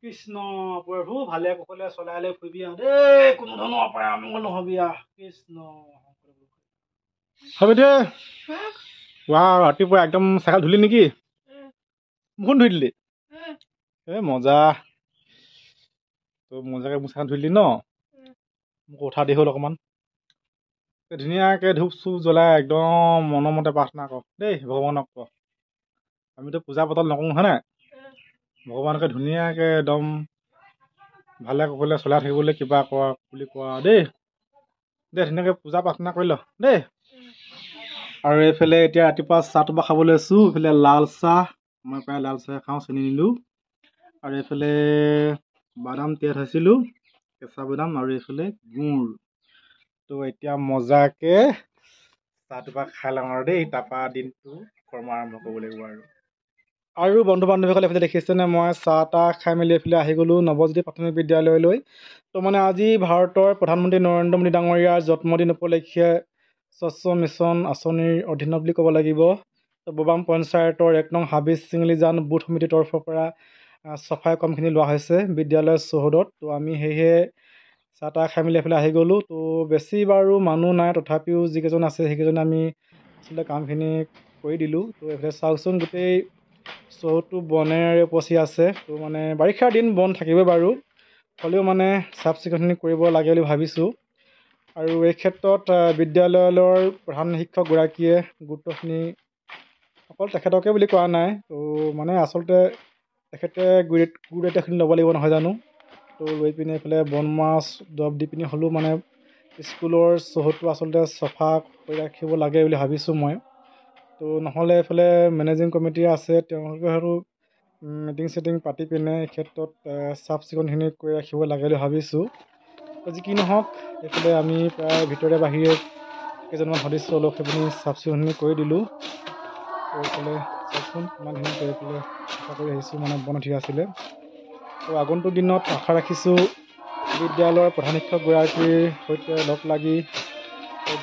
কৃষ্ণ প্ৰভু ভালে কুশলে চলাই লৈ ফুৰিবি আৰু দেই কোনো ধৰণৰ অপায় অমংগল নহবি কৃষ্ণ হ'ব দে ৰাতিপুৱা একদম চাইকেল ধুলি নেকি মুখখন ধুই দিলি মজা তই মজাকে মোৰ চাইকেল ধুই দিলি ন মোক উঠা দি হ'ল অকণমান ধুনীয়াকৈ ধূপ চুপ জ্বলাই একদম মনৰ মতে প্ৰাৰ্থনা কৰ দেই ভগৱানক ক আমিতো পূজা পাতল নকৰোঁ হয় নাই ভগৱানকে ধুনীয়াকৈ একদম ভালে কুশলে চলাই থাকিবলৈ কিবা কৰা বুলি কোৱা দেই ধুনীয়াকৈ পূজা প্ৰাৰ্থনা কৰি ল দেই আৰু এইফালে এতিয়া ৰাতিপুৱা চাহটোপা খাব লৈছোঁ এইফালে লাল চাহ মই প্ৰায় লাল চাহ খাওঁ চেনি নিলোঁ আৰু এইফালে বাদাম তিয়াই থৈছিলোঁ কেঁচা বাদাম আৰু এইফালে গুড় তো এতিয়া মজাকৈ চাহটোপা খাই লওঁ আৰু দেই তাৰপৰা দিনটো কৰ্ম আৰম্ভ কৰিব লাগিব আৰু বন্ধু বান্ধৱীসকলে এইফালে দেখিছেনে মই চাহ তাহ খাই মেলি এইফালে আহি গ'লোঁ নৱজ্যোতি প্ৰাথমিক বিদ্যালয়লৈ তো মানে আজি ভাৰতৰ প্ৰধানমন্ত্ৰী নৰেন্দ্ৰ মোদী ডাঙৰীয়াৰ জন্মদিন উপলক্ষে স্বচ্ছ মিছন আঁচনিৰ অধীনত বুলি ক'ব লাগিব তো বোবাম পঞ্চায়তৰ 1 নং হাবিজ চিঙলিজান বুথ সমিতিৰ তৰফৰ পৰা চাফাই কামখিনি লোৱা হৈছে বিদ্যালয়ৰ চৌহদত তো আমি সেয়েহে চাহ তাহ খাই মেলি এইফালে আহি গ'লোঁ তো বেছি বাৰু মানুহ নাই তথাপিও যিকেইজন আছে সেইকেইজনে আমি আচলতে কামখিনি কৰি দিলোঁ তো এইফালে চাওকচোন গোটেই চৌহদটো বনেৰে উপচি আছে তো মানে বাৰিষাৰ দিন বন থাকিবই বাৰু হ'লেও মানে চাফ চিকুণখিনি কৰিব লাগে বুলি ভাবিছোঁ আৰু এই ক্ষেত্ৰত বিদ্যালয়ৰ প্ৰধান শিক্ষকগৰাকীয়ে গুৰুত্বখিনি অকল তেখেতকে বুলি কোৱা নাই তো মানে আচলতে তেখেতে গুৰুত্বখিনি ল'ব লাগিব নহয় জানো তো লৈ পিনে এইফালে বন মাছ দৰৱ দি পিনি হ'লেও মানে স্কুলৰ চৌহদটো আচলতে চফা কৰি ৰাখিব লাগে বুলি ভাবিছোঁ মই তো নহ'লে এইফালে মেনেজিং কমিটি আছে তেওঁলোকে হয়তো মিটিং চিটিং পাতি পিনে এই ক্ষেত্ৰত চাফ চিকুণখিনি কৰি ৰাখিব লাগে বুলি ভাবিছোঁ যি কি নহওক এইফালে আমি প্ৰায় ভিতৰে বাহিৰে কেইজনমান সদস্য লগ সেইখিনি চাফ চিকুণখিনি কৰি দিলোঁ এইফালে চাওকচোন ইমান ধুনীয়াকৈ এইফালে চাফা কৰি আহিছোঁ মানে বন উঠি আছিলে তো আগন্তুক দিনত আশা ৰাখিছোঁ বিদ্যালয়ৰ প্ৰধান শিক্ষকগৰাকীৰ সৈতে লগ লাগি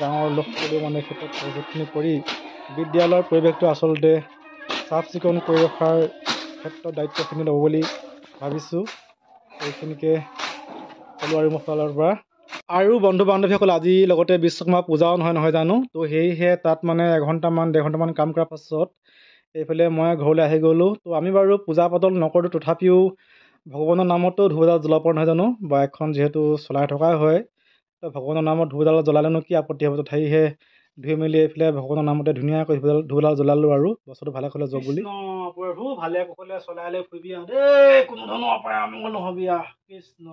ডাঙৰ লোকসকলেও মানে ক্ষেত্ৰত সহযোগখিনি কৰি বিদ্যালয়ৰ পৰিৱেশটো আচলতে চাফ চিকুণ কৰি ৰখাৰ ক্ষেত্ৰত দায়িত্বখিনি ল'ব বুলি ভাবিছোঁ এইখিনিকে ক'লোঁ আৰু মোৰ ফালৰ পৰা আৰু বন্ধু বান্ধৱীসকল আজি লগতে বিশ্বকৰ্মা পূজাও নহয় জানো তো সেয়েহে তাত মানে 1 ঘণ্টামান 1.5 ঘণ্টামান কাম কৰাৰ পাছত এইফালে মই ঘৰলৈ আহি গ'লোঁ তো আমি বাৰু পূজা পাতল নকৰোঁ তথাপিও ভগৱানৰ নামতো ধূপ এডাল জ্বলাব পৰা নহয় জানো বাইকখন যিহেতু চলাই থকাই হয় তো ভগৱানৰ নামত ধূপ এডাল জ্বলালেনো কি আপত্তি হ'ব তথাপিহে ধুই মেলি এইফালে ভগৱানৰ নামতে ধুনীয়াকৈ ধূপ এডাল জ্বলালোঁ আৰু বস্তুটো ভালে কুশলে যাওক বুলি প্ৰভু ভালে কুশলে চলাই লৈ ফুৰিবি দেই কোনো ধৰণৰ অপায় অমংগল নহবি কৃষ্ণ